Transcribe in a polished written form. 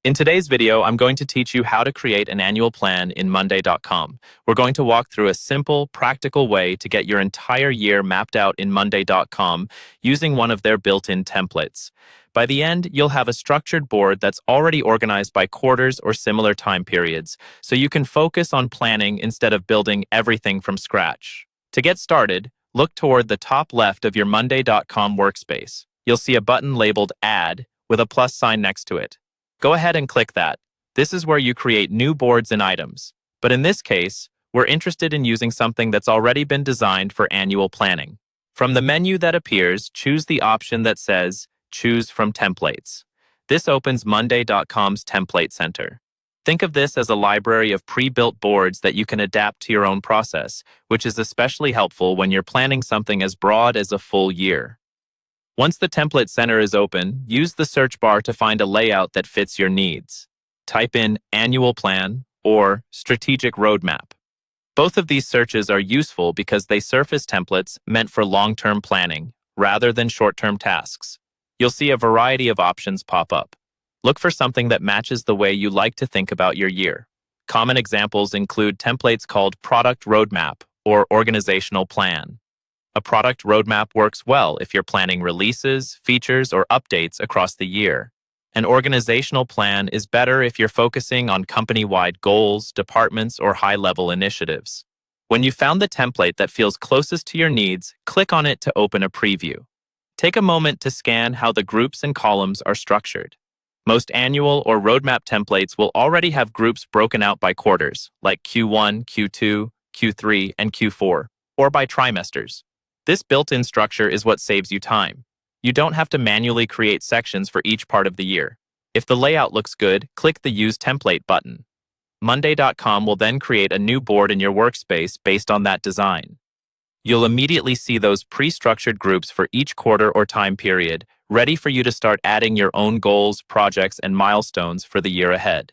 In today's video, I'm going to teach you how to create an annual plan in Monday.com. We're going to walk through a simple, practical way to get your entire year mapped out in Monday.com using one of their built-in templates. By the end, you'll have a structured board that's already organized by quarters or similar time periods, so you can focus on planning instead of building everything from scratch. To get started, look toward the top left of your Monday.com workspace. You'll see a button labeled Add with a plus sign next to it. Go ahead and click that. This is where you create new boards and items. But in this case, we're interested in using something that's already been designed for annual planning. From the menu that appears, choose the option that says Choose from Templates. This opens Monday.com's Template Center. Think of this as a library of pre-built boards that you can adapt to your own process, which is especially helpful when you're planning something as broad as a full year. Once the Template Center is open, use the search bar to find a layout that fits your needs. Type in Annual Plan or Strategic Roadmap. Both of these searches are useful because they surface templates meant for long-term planning rather than short-term tasks. You'll see a variety of options pop up. Look for something that matches the way you like to think about your year. Common examples include templates called Product Roadmap or Organizational Plan. A product roadmap works well if you're planning releases, features, or updates across the year. An organizational plan is better if you're focusing on company-wide goals, departments, or high-level initiatives. When you found the template that feels closest to your needs, click on it to open a preview. Take a moment to scan how the groups and columns are structured. Most annual or roadmap templates will already have groups broken out by quarters, like Q1, Q2, Q3, and Q4, or by trimesters. This built-in structure is what saves you time. You don't have to manually create sections for each part of the year. If the layout looks good, click the Use Template button. Monday.com will then create a new board in your workspace based on that design. You'll immediately see those pre-structured groups for each quarter or time period, ready for you to start adding your own goals, projects, and milestones for the year ahead.